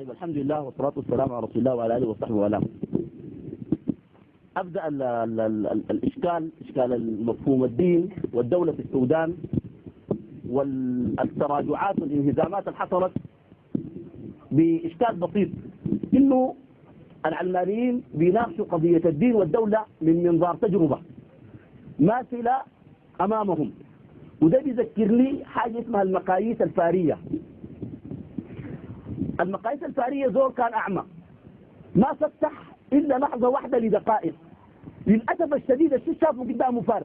طيب الحمد لله والصلاة والسلام على رسول الله وعلى آله وصحبه وآله. أبدأ الإشكال إشكال المفهوم الدين والدولة في السودان والتراجعات والانهزامات اللي حصلت بإشكال بسيط، إنه العلمانيين بيناقشوا قضية الدين والدولة من منظار تجربة ماثلة أمامهم، وده بيذكرني حاجة اسمها المقاييس الفارية. المقاييس الفارية زول كان أعمى ما فتح إلا لحظة واحدة لدقائق، للأسف الشديد الشيء شافه قدامه فار،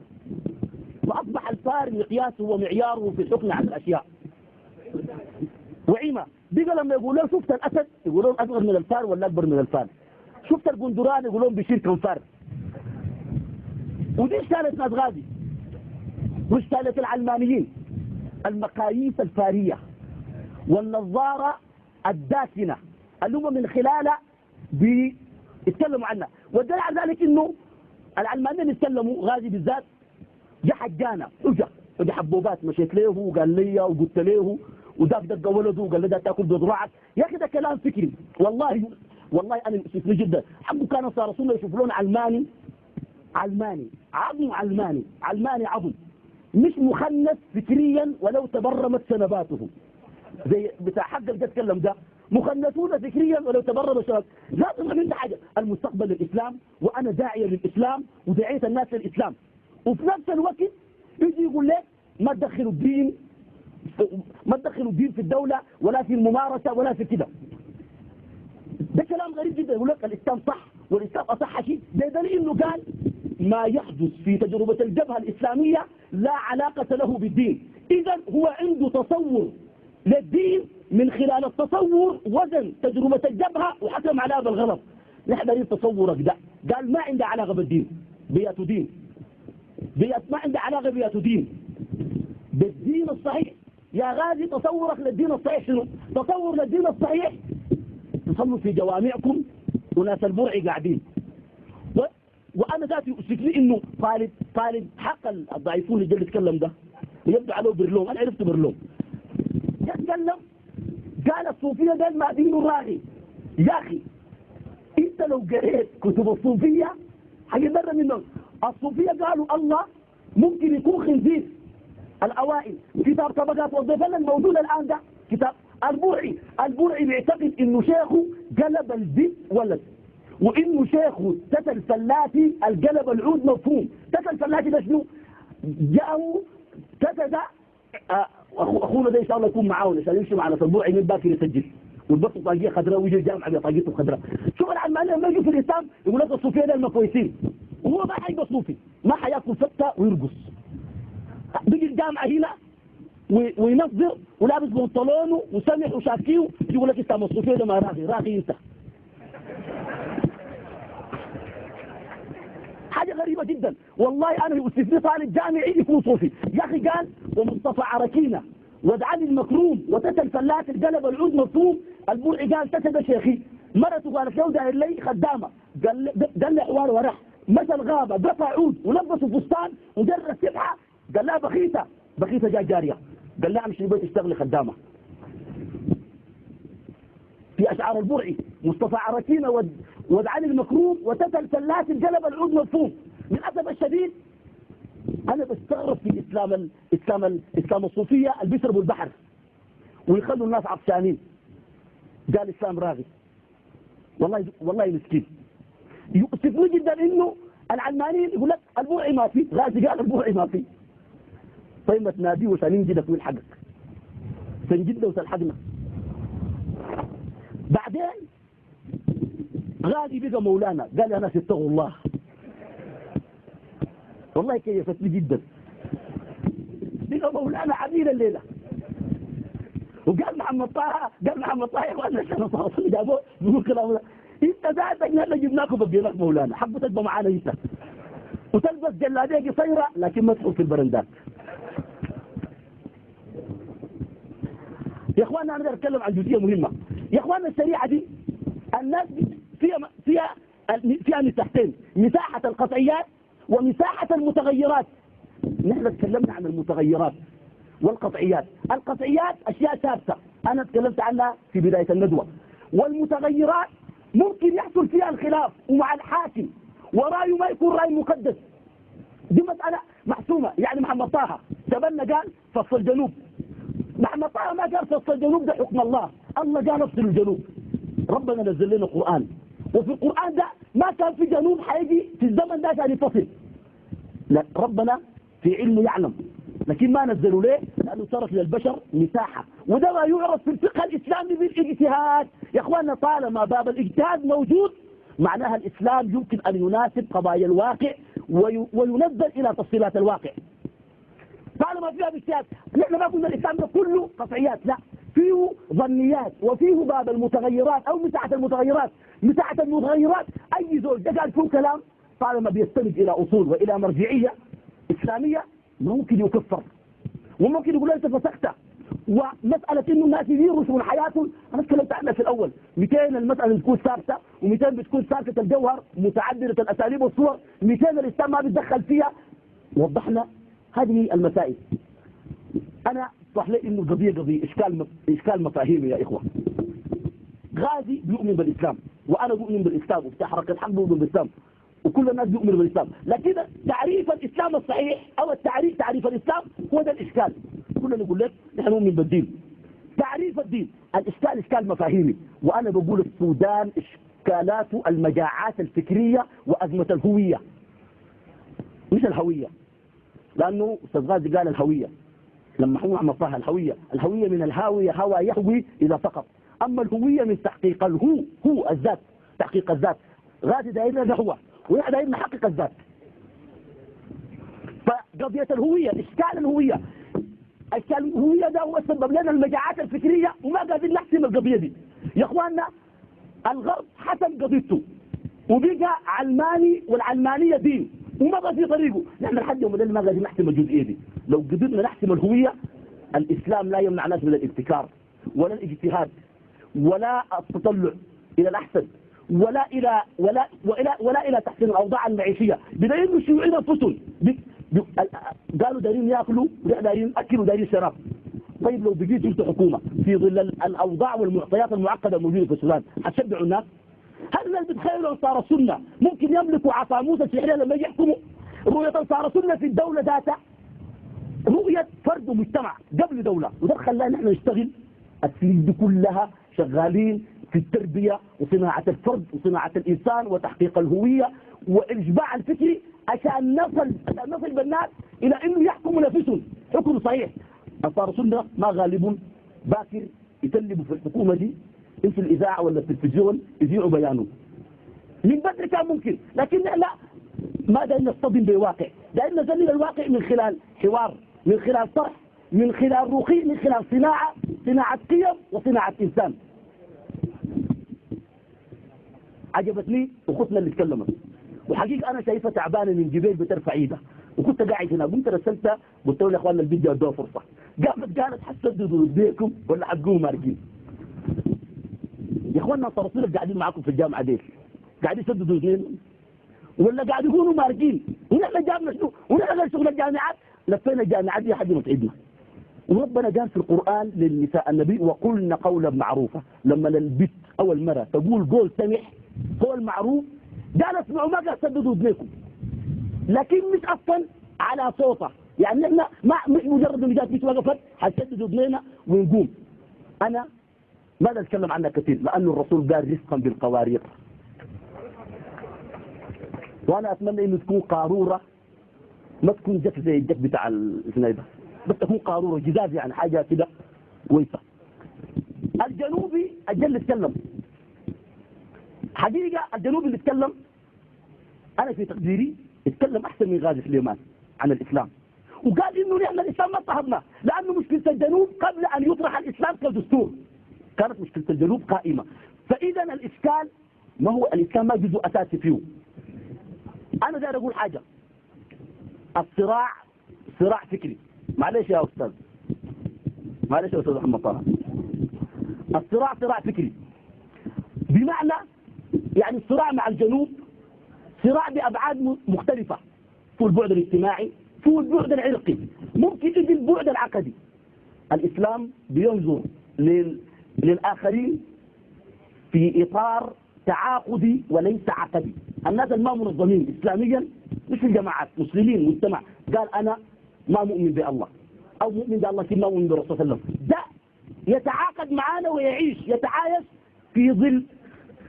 وأصبح الفار مقياسه ومعياره في الحكم على الأشياء. وعيمة بقى لما يقولون شفت الأسد يقولون أصغر من الفار ولا أكبر من الفار، شفت القندران يقولون بيشير كم فار. ودي اشكالت ناس غازي واشكالت العلمانيين، المقاييس الفارية والنظارة الداكنة اللي هم من خلالها بيتكلموا عنها. والدليل على ذلك انه العلمانيين يتكلموا غازي بالذات جا حجانا وجا حبوبات مشيت له وقال لي وقلت له وداك دق ولده وقال لي ده تاكل بضراعك. يا اخي ده كلام فكري، والله انا مؤسفني جدا. حقه كانوا صار رسولنا يشوفون علماني عظم، علماني عظم، مش مخنث فكريا ولو تبرمت سنباته زي بتاع حق اللي اتكلم ده، مخنثون فكريا ولو تبرم شباب. لازم عندنا حاجه المستقبل للاسلام، وانا داعيه للاسلام وداعيه الناس للاسلام، وفي نفس الوقت يجي يقول لك ما تدخلوا الدين في الدوله ولا في الممارسه ولا في كده. ده كلام غريب جدا. يقول لك الاسلام صح والاسلام اصح شيء، ده دليل انه قال ما يحدث في تجربه الجبهه الاسلاميه لا علاقه له بالدين. اذا هو عنده تصور للدين من خلال التصور وزن تجربة الجبهة وحكم على هذا الغلط. نحن دارين تصورك ده، قال ما عنده علاقة بالدين، بيئة دين ما عنده علاقة بيئة دين بالدين الصحيح. يا غازي تصورك للدين الصحيح شنو؟ تصور للدين الصحيح تصلوا في جوامعكم وناس البرع قاعدين. وأنا ذاتي أسفني إنه طالب حق الضعيفون اللي يتكلم ده ويبدو عليه برلوم. أنا عرفت برلوم يتكلم قال الصوفية ده ما دينه راغي. يا أخي انت لو قريت كتب الصوفية حيقدر منهم. الصوفية قالوا الله ممكن يكون خنزير. الأوائل كتاب طبقات والضيفان الموجود الآن ده كتاب البرعي بيعتقد انه شيخه قلب البيت ولد، وانه شيخه تتل فلاتي القلب العود مفهوم. تتل فلاتي ده شنو؟ جاءوا تتل اخونا ده ان شاء الله يكون معاون عشان يمشي معنا في البرعي من باكر يسجل والبط طاقيه خضراء ويجي الجامعه بطاقيته خضراء. شوف العلمانيه لما يجوا في الاسلام يقول لك الصوفيه ده كويسين، وهو ما حيبقى صوفي، ما حياكل فته ويرقص. بيجي الجامعه هنا وينظر ولابس بنطلونه وسمح وشاكيه يقول لك اسلام الصوفيه ده ما راغي انت. حاجة غريبة جدا والله. أنا يؤسفني طالب جامعي يكون صوفي. يا أخي قال ومصطفى عركينة ودعاني المكروم وتتل فلات القلب العود مفهوم. البرعي قال تتل شيخي مرته قالت له داير لي خدامة، قال لي حوار ورح مشى الغابة قطع عود ولبسوا فستان ودر السبحة. قال لها بخيتة جاء جارية، قال لها مش نبغي تشتغلي خدامة. في أشعار البرعي مصطفى عركينة ودعاني المكروم وتتل فلات القلب العود مفهوم. للأسف الشديد أنا بستغرب في إسلام الصوفية اللي بيشربوا البحر ويخلوا الناس عطشانين. قال الإسلام راغي. والله مسكين. يؤسفني جدا إنه العلمانيين يقول لك البرعي ما في، غازي قال البرعي ما في. طيب ما تناديه وسننجدك ويلحقك، سنجدنا وتلحقنا. بعدين غازي بقى مولانا قال يا ناس اتقوا الله. والله كيفتني جدا. بقى مولانا عبيد الليلة. وقال محمد طه يا اخوانا عشان التواصل جابوه بيقول كلام ده. انت ذاتك نحن جبناك وبقيناك مولانا، حق تبقى معانا انت وتلبس جلابيه قصيره لكن ما تدخل في البرندات. يا اخوانا انا اتكلم عن جزئيه مهمه. يا اخوانا الشريعه دي الناس فيها مساحتين، مساحه القطعيات ومساحه المتغيرات. نحن تكلمنا عن المتغيرات والقطعيات. القطعيات اشياء ثابته انا تكلمت عنها في بدايه الندوه، والمتغيرات ممكن يحصل فيها الخلاف ومع الحاكم ورأيه ما يكون رأي مقدس. دي مسألة محسومة. يعني محمد طه تبنى قال فصل الجنوب، محمد طه ما قال فصل الجنوب ده حكم الله، الله قال افصل الجنوب. ربنا نزل لنا القرآن، وفي القرآن ده ما كان في جنوب حيجي في الزمن ده عشان ينفصل. لا، ربنا في علمه يعلم، لكن ما نزلوا ليه؟ لأنه ترك للبشر مساحة، وده ما يعرف في الفقه الإسلامي بالاجتهاد. يا أخواننا طالما باب الاجتهاد موجود معناها الإسلام يمكن أن يناسب قضايا الواقع وينزل إلى تفصيلات الواقع. طالما فيها اجتهاد، نحن ما قلنا الإسلام ده كله قطعيات، لا، فيه ظنيات وفيه باب المتغيرات أو مساحة المتغيرات. مساحة المتغيرات أي زول ده قال فيه كلام طالما بيستند إلى أصول وإلى مرجعية إسلامية ممكن يكفر وممكن يقول أنت فسخت. ومسألة إنه الناس يديروا شؤون حياتهم، أنا تكلمت عنها في الأول، 200 المسألة بتكون ثابتة و200 بتكون ثابتة الجوهر متعددة الأساليب والصور، 200 الإسلام ما بيتدخل فيها. وضحنا هذه المسائل. أنا صح لي إنه قضية إشكال مفاهيم يا إخوة. غازي بيؤمن بالإسلام وأنا بؤمن بالإسلام وبتاع حركة حق بيؤمن بالإسلام وكل الناس بيؤمنوا بالإسلام، لكن تعريف الإسلام الصحيح أو تعريف الإسلام هو ده الإشكال. كلنا نقول لك نحن نؤمن بالدين، تعريف الدين. الإشكال إشكال مفاهيمي، وأنا بقول السودان إشكالات المجاعات الفكرية وأزمة الهوية مش الهوية. لأنه أستاذ غازي قال الهوية لما حكم محمد طه الهوية من الهاوية هوى يهوي إذا سقط، أما الهوية من تحقيق هو الذات، تحقيق الذات. غازي دايرنا ده هو ونحن دايرنا نحقق الذات. فقضية الهوية إشكال الهوية ده هو سبب لنا المجاعات الفكرية وما قادرين نحسم القضية دي. يا اخواننا الغرب حسم قضيته وبقى علماني والعلمانية دين وما بقى في طريقه. نحن لحد يوم الليل ما قادرين نحسم الجزئية دي. لو قدرنا نحسم الهوية الإسلام لا يمنع ناس من الابتكار ولا الاجتهاد ولا التطلع إلى الأحسن ولا إلى تحسين الأوضاع المعيشية. بدليل إنه الشيوعيين أنفسهم قالوا دارين يأكلوا دارين أكلوا دارين شراب. طيب لو بقيت جبت حكومة في ظل الأوضاع والمعطيات المعقدة الموجودة في السودان هتشبعوا الناس؟ هل الناس بتخيلوا أنصار السنة ممكن يملكوا عصا موسى السحرية لما يحكموا؟ رؤية أنصار السنة في الدولة ذاتها رؤية فرد ومجتمع قبل دولة، وده خلانا نحن نشتغل السنين دي كلها شغالين في التربية وصناعة الفرد وصناعة الإنسان وتحقيق الهوية والإشباع الفكري عشان نصل بالناس إلى أنه يحكموا نفسهم حكم صحيح. أنصار السنة ما غالبون باكر يتلبوا في الحكومة دي إن في الإذاعة ولا في التلفزيون يذيعوا بيانهم من بدري كان ممكن، لكن لا، ما دائما نصطدم بواقع، دائما نزل الواقع من خلال حوار، من خلال طرح، من خلال رقي، من خلال صناعة قيم وصناعة إنسان. عجبتني أختنا اللي تكلمت، وحقيقة أنا شايفة تعبانة من جبال بترفع إيدها، وكنت قاعد هنا قمت رسلتها قلت له يا أخواننا الفيديو ادوها فرصة، قالت حسددوا بيكم ولا حتقوموا مارقين. يا أخواننا صراصير قاعدين معاكم في الجامعة ديل قاعدين يسددوا اثنين ولا قاعد يكونوا مارقين، ونحن جابنا شنو؟ ونحن شغل الجامعات لفينا الجامعات دي حد متعبنا. وربنا قال في القرآن للنساء النبي وقلنا قولا معروفا، لما للبت أول مرة تقول قول سمح قول معروف قال اسمعوا ما قال سددوا اذنيكم، لكن مش أصلا على صوتها، يعني احنا مش مجرد ان جات مش وقفت حتسددوا اذنينا ونقوم. أنا ماذا أتكلم عنها كثير لأنه الرسول قال رفقا بالقوارير، وأنا أتمنى إنه تكون قارورة ما تكون جف زي الجف بتاع الزنايبة، بس تكون قارورة جزاز يعني حاجة كده ويسة. الجنوبي الجل يتكلم حقيقة، الجنوبي اللي يتكلم أنا في تقديري يتكلم أحسن من غازي سليمان عن الإسلام، وقال إنه نحن الإسلام ما اضطهدنا، لأنه مشكلة الجنوب قبل أن يطرح الإسلام كدستور كانت مشكلة الجنوب قائمة. فإذا الإشكال ما هو الإسلام ما جزء أساسي فيه. أنا داير أقول حاجة، الصراع صراع فكري، معلش يا أستاذ محمد طه، الصراع صراع فكري، بمعنى يعني الصراع مع الجنوب صراع بأبعاد مختلفة، فوق البعد الاجتماعي، فوق البعد العرقي، ممكن يجي البعد العقدي. الإسلام بينظر للآخرين في إطار تعاقدي وليس عقدي. الناس ما منظمين إسلاميا مش في الجماعات مسلمين مجتمع قال أنا ما مؤمن بالله أو مؤمن بالله كما مؤمن بالرسول صلى الله عليه وسلم، ده يتعاقد معانا ويعيش يتعايش في ظل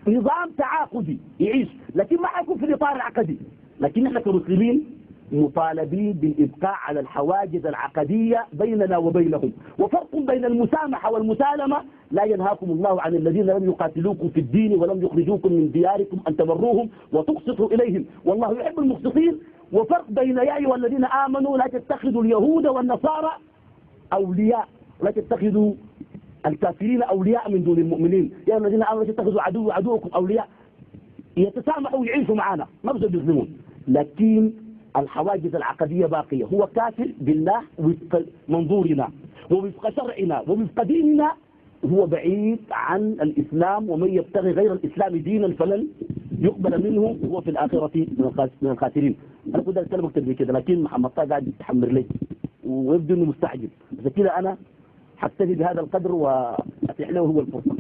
نظام تعاقدي يعيش، لكن ما حيكون في الإطار العقدي. لكن احنا كمسلمين مطالبين بالإبقاء على الحواجز العقدية بيننا وبينهم. وفرق بين المسامحة والمسالمة: لا ينهاكم الله عن الذين لم يقاتلوكم في الدين ولم يخرجوكم من دياركم أن تبروهم وتقسطوا إليهم والله يحب المقسطين. وفرق بين يا أيها الذين آمنوا لا تتخذوا اليهود والنصارى أولياء، لا تتخذوا الكافرين أولياء من دون المؤمنين، يا أيها الذين آمنوا لا تتخذوا عدوكم أولياء. يتسامحوا ويعيشوا معنا ما بس بيظلمون، لكن الحواجز العقدية باقية. هو كافر بالله وفق منظورنا ووفق شرعنا ووفق ديننا، هو بعيد عن الإسلام، ومن يبتغي غير الإسلام دينا فلن يقبل منه وهو في الآخرة من الخاسرين. أنا كنت أتكلم أكتر من كده، لكن محمد طه قاعد يتحمر لي ويبدو أنه مستعجل، بس كده أنا حكتفي بهذا القدر وأتيح له هو الفرصة.